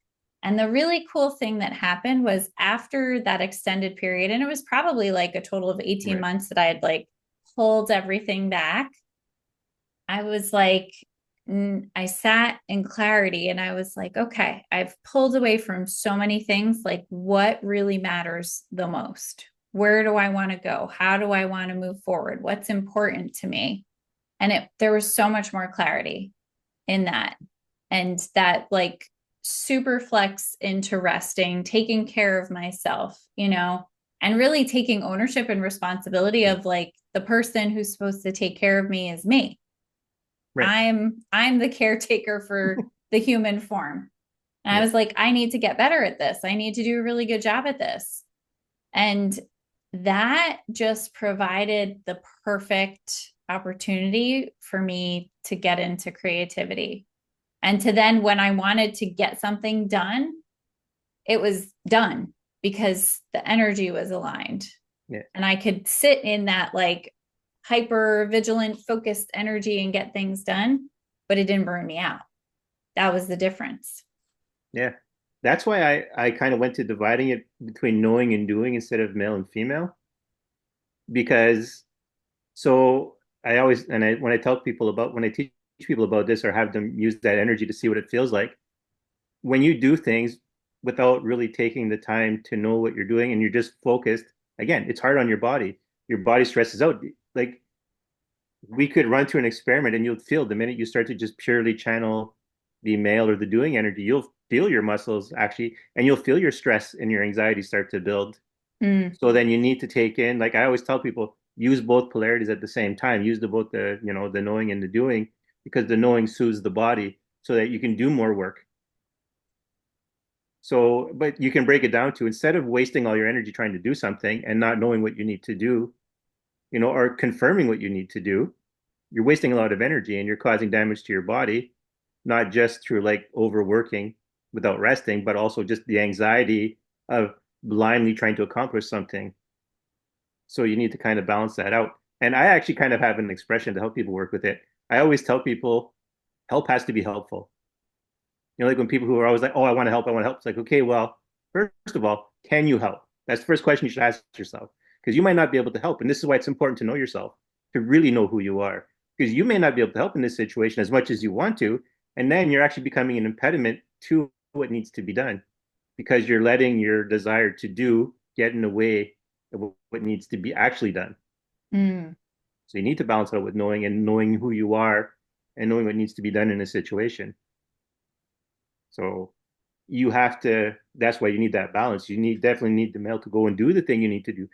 And the really cool thing that happened was after that extended period, and it was probably like a total of 18 Right. months that I had like pulled everything back. I was like, I sat in clarity and I was like, okay, I've pulled away from so many things. Like, what really matters the most? Where do I want to go? How do I want to move forward? What's important to me? And there was so much more clarity in that. And that like super flex into resting, taking care of myself, and really taking ownership and responsibility of like the person who's supposed to take care of me is me. Right. I'm the caretaker for the human form. And I Yeah. was like, I need to get better at this. I need to do a really good job at this. And that just provided the perfect opportunity for me to get into creativity. And to then, when I wanted to get something done, it was done because the energy was aligned. Yeah. And I could sit in that like hyper vigilant, focused energy and get things done, but it didn't burn me out. That was the difference. Yeah. That's why I kind of went to dividing it between knowing and doing instead of male and female because so I always and I when I tell people about when I teach people about this or have them use that energy to see what it feels like when you do things without really taking the time to know what you're doing and you're just focused, again, it's hard on your body. Your body stresses out. Like we could run through an experiment and you'll feel the minute you start to just purely channel the male or the doing energy, you'll feel your muscles actually, and you'll feel your stress and your anxiety start to build. Mm, So then you need to take in, like I always tell people, use both polarities at the same time. Use the knowing and the doing, because the knowing soothes the body so that you can do more work. So, but you can break it down to instead of wasting all your energy trying to do something and not knowing what you need to do, or confirming what you need to do, you're wasting a lot of energy and you're causing damage to your body, not just through like overworking. without resting, but also just the anxiety of blindly trying to accomplish something. So you need to kind of balance that out. And I actually kind of have an expression to help people work with it. I always tell people help has to be helpful. Like when people who are always like, oh, I want to help, I want to help. It's like, okay, well, first of all, can you help? That's the first question you should ask yourself because you might not be able to help. And this is why it's important to know yourself, to really know who you are, because you may not be able to help in this situation as much as you want to. And then you're actually becoming an impediment to what needs to be done because you're letting your desire to do get in the way of what needs to be actually done. Mm. So you need to balance it out with knowing who you are and knowing what needs to be done in a situation. So you have to, that's why you need that balance. Definitely need the male to go and do the thing you need to do.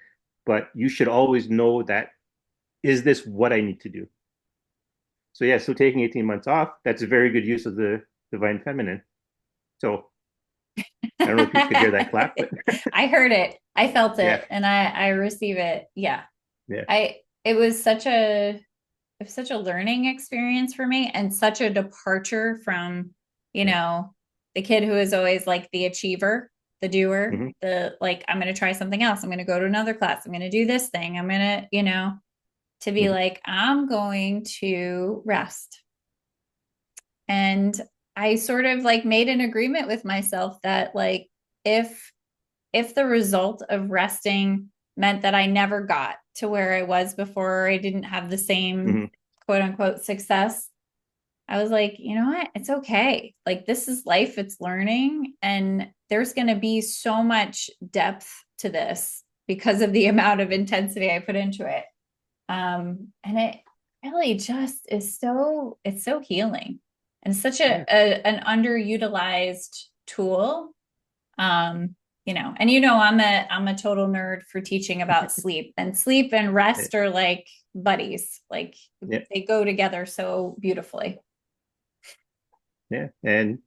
But you should always know that, is this what I need to do? So yeah, so taking 18 months off, that's a very good use of the divine feminine. So I don't know if you could hear that clap, but I heard it. I felt yeah, it and I receive it. Yeah. yeah. I it was such a it was such a learning experience for me and such a departure from, you Yeah. know, the kid who is always like the achiever, the doer, Mm-hmm. the like, I'm going to try something else. I'm going to go to another class. I'm going to do this thing. I'm going to, to be Mm-hmm. like, I'm going to rest. And I sort of like made an agreement with myself that like if if the result of resting meant that I never got to where I was before, I didn't have the same Mm-hmm. quote unquote success, I was like, you know what? It's okay. Like this is life, it's learning and there's going to be so much depth to this because of the amount of intensity I put into it. And it really just is it's so healing and such Yeah. an underutilized tool. Um, and I'm a total nerd for teaching about sleep and sleep and Yeah. rest are like buddies. Like Yeah. they go together so beautifully. Yeah. And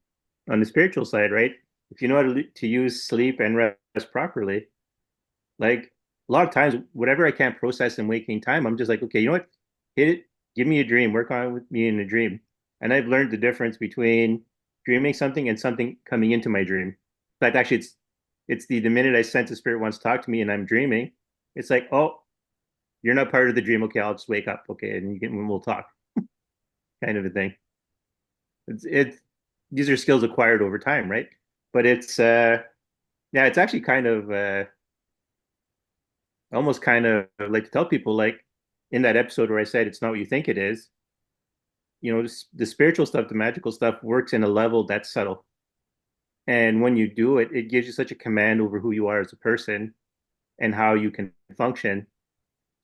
on the spiritual side, right? If you know how to use sleep and rest properly, like a lot of times, whatever I can't process in waking time, I'm just like, okay, you know what? Hit it. Give me a dream. Work on it with me in a dream. And I've learned the difference between dreaming something and something coming into my dream. In fact, actually, it's the minute I sense a spirit wants to talk to me and I'm dreaming, it's like, oh, you're not part of the dream. Okay, I'll just wake up. Okay, and we'll talk, kind of a thing. It's these are skills acquired over time, right? But yeah, it's actually kind of almost kind of like to tell people like in that episode where I said it's not what you think it is, the spiritual stuff, the magical stuff works in a level that's subtle. And when you do it, it gives you such a command over who you are as a person and how you can function.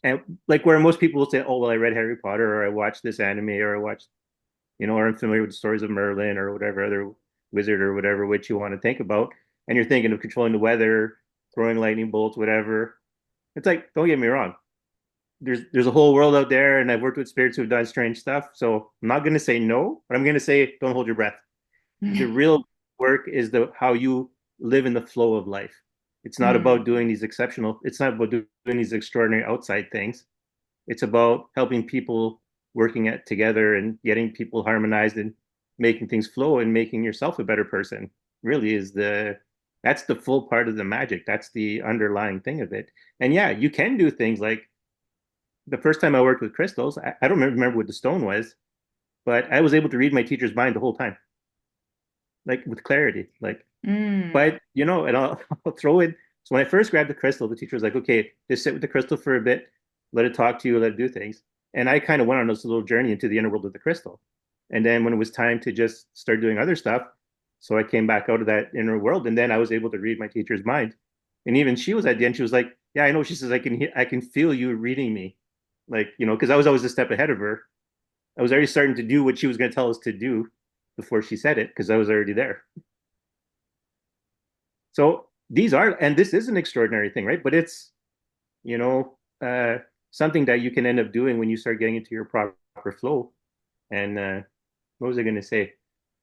And like where most people will say, oh, well, I read Harry Potter or I watched this anime or I watched, or I'm familiar with the stories of Merlin or whatever other wizard or whatever witch you want to think about. And you're thinking of controlling the weather, throwing lightning bolts, whatever. It's like, don't get me wrong, there's a whole world out there, and I've worked with spirits who've done strange stuff. So I'm not going to say no, but I'm going to say don't hold your breath. The real work is the how you live in the flow of life. It's not about Mm. doing these exceptional. It's not about doing these extraordinary outside things. It's about helping people working at together and getting people harmonized and making things flow and making yourself a better person. Really is that's the full part of the magic. That's the underlying thing of it. And yeah, you can do things like the first time I worked with crystals, I don't remember what the stone was, but I was able to read my teacher's mind the whole time, like with clarity. Like, Mm. but and I'll throw in. So when I first grabbed the crystal, the teacher was like, "Okay, just sit with the crystal for a bit, let it talk to you, let it do things." And I kind of went on this little journey into the inner world of the crystal. And then when it was time to just start doing other stuff, so I came back out of that inner world, and then I was able to read my teacher's mind. And even she was at the end, she was like, "Yeah, I know." She says, I can feel you reading me." Like, because I was always a step ahead of her. I was already starting to do what she was going to tell us to do before she said it because I was already there. So and this is an extraordinary thing, right? But it's, you know, uh, something that you can end up doing when you start getting into your proper flow. And what was I going to say?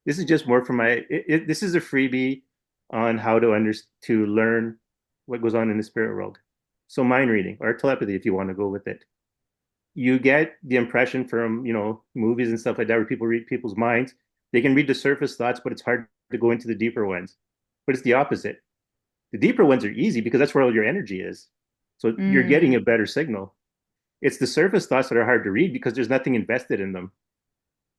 This is just more for this is a freebie on how to learn what goes on in the spirit world. So mind reading or telepathy, if you want to go with it. You get the impression from movies and stuff like that where people read people's minds. They can read the surface thoughts, but it's hard to go into the deeper ones. But it's the opposite. The deeper ones are easy because that's where all your energy is. So you're getting a Mm, better signal. It's the surface thoughts that are hard to read because there's nothing invested in them.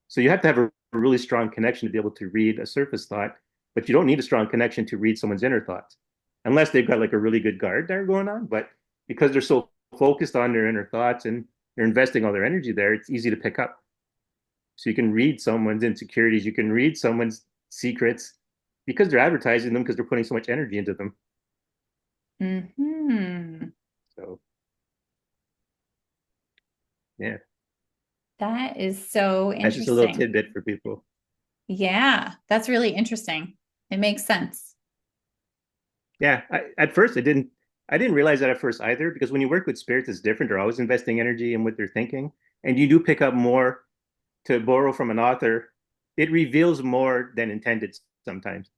So you have to have a really strong connection to be able to read a surface thought, but you don't need a strong connection to read someone's inner thoughts, unless they've got like a really good guard there going on. But because they're so focused on their inner thoughts and they're investing all their energy there, it's easy to pick up. So you can read someone's insecurities, you can read someone's secrets because they're advertising them because they're putting so much energy into them. hmm. So yeah, That is so that's just a little interesting. tidbit for people. Yeah, that's really interesting. It makes sense. Yeah, at first I didn't realize that at first either because when you work with spirits, it's different. They're always investing energy in what they're thinking, and you do pick up more. To borrow from an author, it reveals more than intended sometimes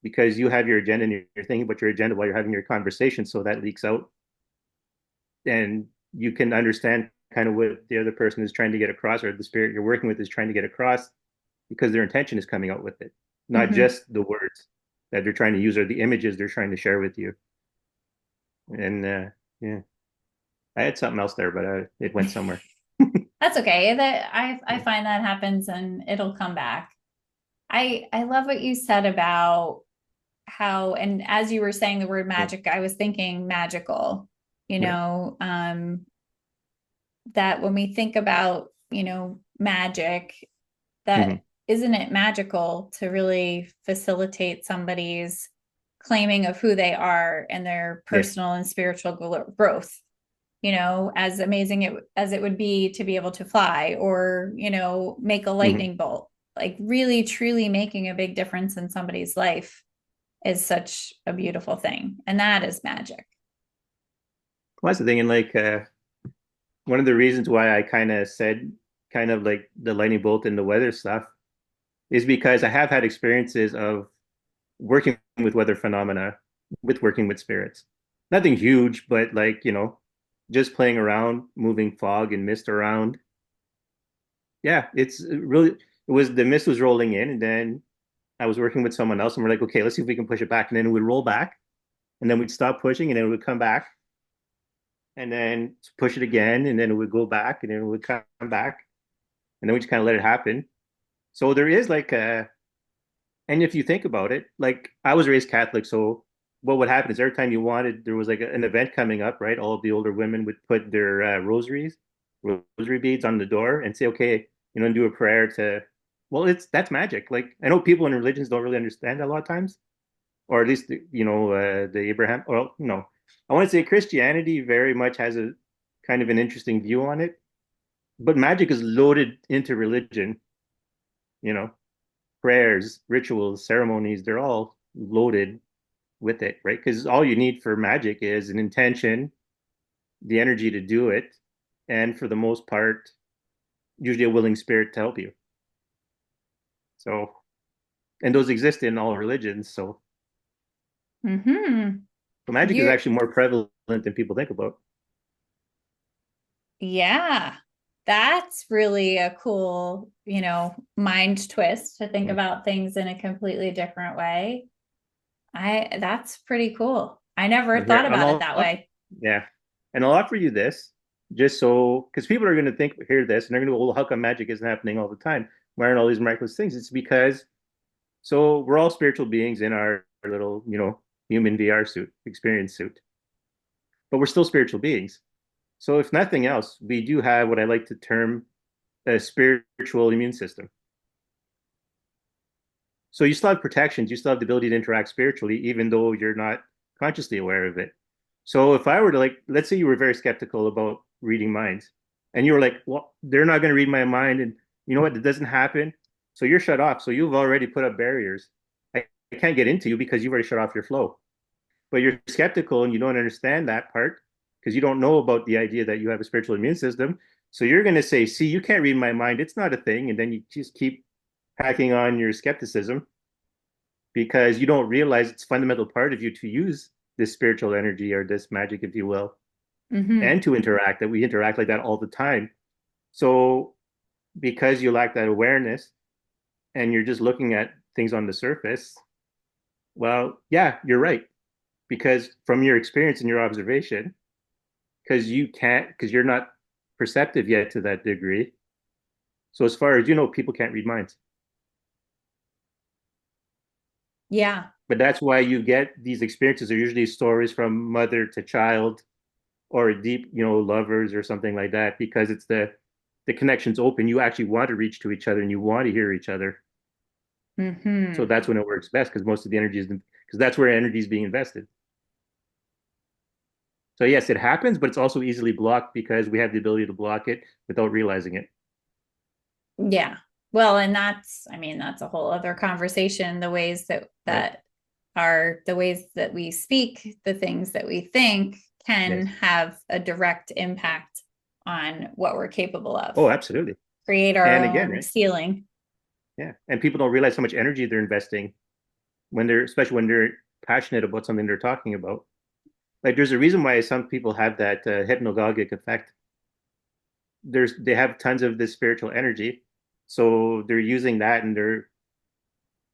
because you have your agenda and you're thinking about your agenda while you're having your conversation, so that leaks out, and you can understand kind of what the other person is trying to get across, or the spirit you're working with is trying to get across, because their intention is coming out with it, not Hmm. just the words that they're trying to use or the images they're trying to share with you. And yeah, I had something else there, but it went somewhere. That's okay. That I Yeah. find that happens and it'll come back. I love what you said about how, and as you were saying the word Yeah. magic, I was thinking magical, you Right. know, that when we think about, magic, that Mm-hmm. isn't it magical to really facilitate somebody's claiming of who they are and their Yes. personal and spiritual growth, as amazing as it would be to be able to fly or, make a Mm-hmm. lightning bolt, like really truly making a big difference in somebody's life is such a beautiful thing. And that is magic. Well, that's the thing, and like one of the reasons why I kind of said kind of like the lightning bolt and the weather stuff is because I have had experiences of working with weather phenomena, with working with spirits. Nothing huge, but like, just playing around, moving fog and mist around. Yeah, it's really, it was the mist was rolling in, and then I was working with someone else, and we're like, okay, let's see if we can push it back. And then it would roll back, and then we'd stop pushing, and then it would come back, and then push it again, and then it would go back, and then it would come back, and then we just kind of let it happen. So there is like a, and if you think about it, like I was raised Catholic, so what would happen is every time you wanted, there was like an event coming up, right? All of the older women would put their rosary beads on the door and say, okay, and do a prayer to, well, that's magic. Like I know people in religions don't really understand that a lot of times, or at least, the Abraham, well, no, I want to say Christianity very much has a kind of an interesting view on it, but magic is loaded into religion, you know prayers, rituals, ceremonies, they're all loaded with it, right? Because all you need for magic is an intention, the energy to do it, and for the most part, usually a willing spirit to help you. So, and those exist in all religions. Mm-hmm. So magic is You're, actually more prevalent than people think about. yeah, that's really a cool, mind twist to think Yeah. about things in a completely different way. That's pretty cool. I never And here, thought and about it that way. yeah, and I'll offer you this just so because people are going to hear this, and they're going to go, well, how come magic isn't happening all the time? Why aren't all these miraculous things? It's because so we're all spiritual beings in our little, human VR suit, experience suit, but we're still spiritual beings. So if nothing else, we do have what I like to term a spiritual immune system. So you still have protections, you still have the ability to interact spiritually, even though you're not consciously aware of it. So if I were to like, let's say you were very skeptical about reading minds, and you were like, well, they're not going to read my mind, and you know what, it doesn't happen. So you're shut off. So you've already put up barriers. I can't get into you because you've already shut off your flow. But you're skeptical and you don't understand that part because you don't know about the idea that you have a spiritual immune system. So you're going to say, see, you can't read my mind. It's not a thing. And then you just keep hacking on your skepticism because you don't realize it's a fundamental part of you to use this spiritual energy or this magic, if you will, Mm-hmm. and to interact, that we interact like that all the time. So because you lack that awareness and you're just looking at things on the surface. Well, yeah, you're right. Because from your experience and your observation, because you're not perceptive yet to that degree. So as far as you know, people can't read minds. Yeah. But that's why you get these experiences are usually stories from mother to child or deep, lovers or something like that, because it's the connection's open. You actually want to reach to each other and you want to hear each other. So Hmm. that's when it works best because most of the energy is because that's where energy is being invested. So yes, it happens, but it's also easily blocked because we have the ability to block it without realizing it. Yeah. Well, and I mean, that's a whole other conversation. The ways that Right. are the ways that we speak, the things that we think can Yes. have a direct impact on what we're capable of. Oh, absolutely. Create our And again, own right? ceiling. Yeah. And people don't realize how much energy they're investing especially when they're passionate about something they're talking about. Like there's a reason why some people have that hypnagogic effect. They have tons of this spiritual energy, so they're using that, and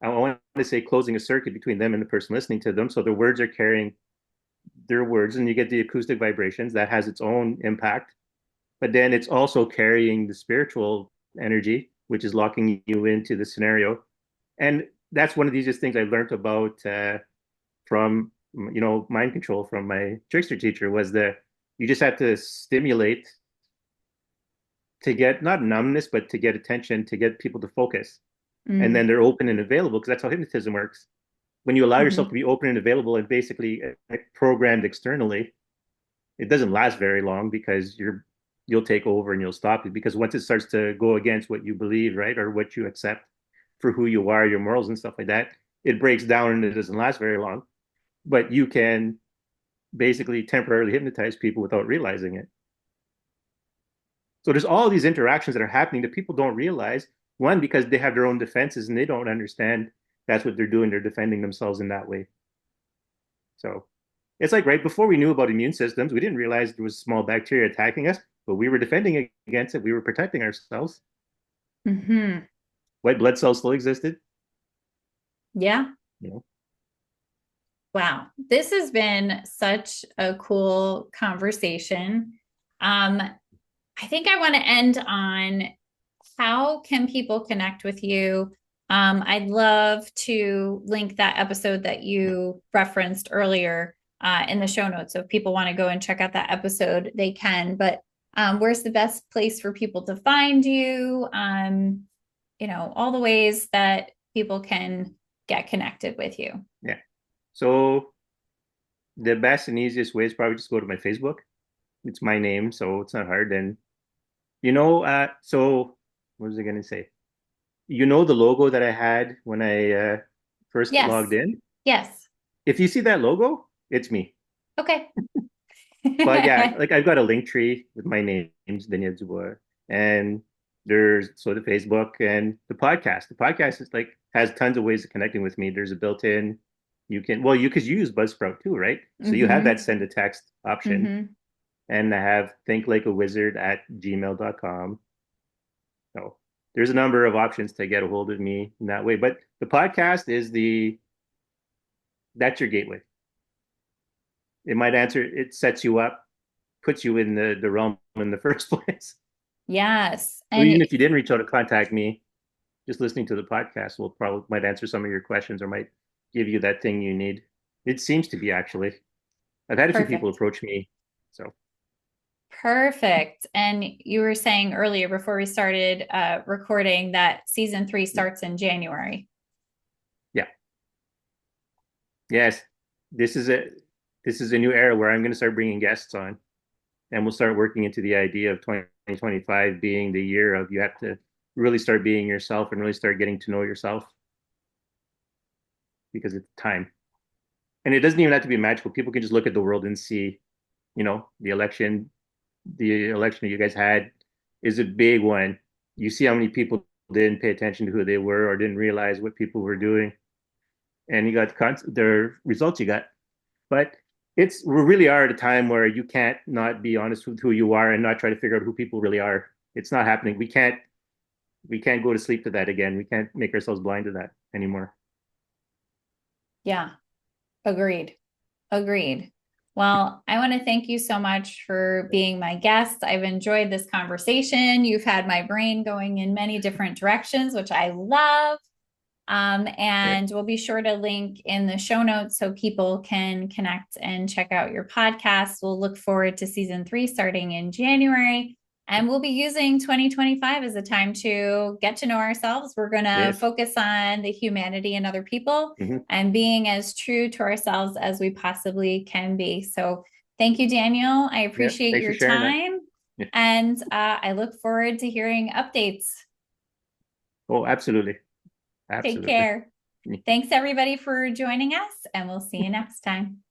I want to say closing a circuit between them and the person listening to them. So the words are carrying their words, and you get the acoustic vibrations that has its own impact. But then it's also carrying the spiritual energy, which is locking you into the scenario. And that's one of the easiest things I learned about from mind control from my trickster teacher was that you just have to stimulate to get not numbness, but to get attention, to get people to focus. And then Mm. they're open and available because that's how hypnotism works. When you allow yourself to Hmm. be open and available and basically programmed externally, it doesn't last very long because you'll take over and you'll stop it because once it starts to go against what you believe, right, or what you accept for who you are, your morals and stuff like that, it breaks down and it doesn't last very long. But you can basically temporarily hypnotize people without realizing it. So there's all these interactions that are happening that people don't realize. One, because they have their own defenses and they don't understand that's what they're doing. They're defending themselves in that way. So it's like right before we knew about immune systems, we didn't realize there was small bacteria attacking us, but we were defending against it. We were protecting ourselves. Hmm. White blood cells still existed. Yeah. You know, Wow. This has been such a cool conversation. Um, I think I want to end on how can people connect with you? I'd love to link that episode that you referenced earlier in the show notes. So if people want to go and check out that episode, they can. But where's the best place for people to find you? All the ways that people can get connected with you. yeah. So the best and easiest way is probably just go to my Facebook. It's my name, so it's not hard. And so what was I going to say? The logo that I had when I first logged Yes. in? Yes. If you see that logo, it's me. Okay. But yeah, like I've got a link tree with my names, Daniel Dubois, and there's the Facebook and the podcast. The podcast is like has tons of ways of connecting with me. There's a built-in, because you use Buzzsprout too, right? So you have that Mm-hmm. send a text option, Mm-hmm. and I have thinklikeawizard@gmail.com. So there's a number of options to get a hold of me in that way. But the podcast is that's your gateway. It sets you up, puts you in the realm in the first place. Yes. So And even if you didn't reach out to contact me, just listening to the podcast will probably might answer some of your questions or might give you that thing you need. It seems to be actually. I've had a few people perfect. approach me. So Perfect. And you were saying earlier before we started recording that season 3 starts in January. yeah. Yes. This is a this is a new era where I'm going to start bringing guests on and we'll start working into the idea of 2025 being the year of you have to really start being yourself and really start getting to know yourself because it's time. And it doesn't even have to be magical. People can just look at the world and see, the election that you guys had is a big one. You see how many people didn't pay attention to who they were or didn't realize what people were doing, and you got the results you got. But we really are at a time where you can't not be honest with who you are and not try to figure out who people really are. It's not happening. We can't go to sleep to that again. We can't make ourselves blind to that. anymore. Yeah, agreed. Agreed. Well, I want to thank you so much for being my guest. I've enjoyed this conversation. You've had my brain going in many different directions, which I love. Yeah. And we'll be sure to link in the show notes so people can connect and check out your podcast. We'll look forward to season 3 starting in January. And we'll be using 2025 as a time to get to know ourselves. We're going to Yes. focus on the humanity in other people Hmm. and being as true to ourselves as we possibly can be. So thank you, Daniel. I Yeah. appreciate Thanks for your sharing that. time. Yeah. And I look forward to hearing updates. Oh, absolutely. Take Absolutely. care. Thanks, everybody, for joining us, and we'll see you next time.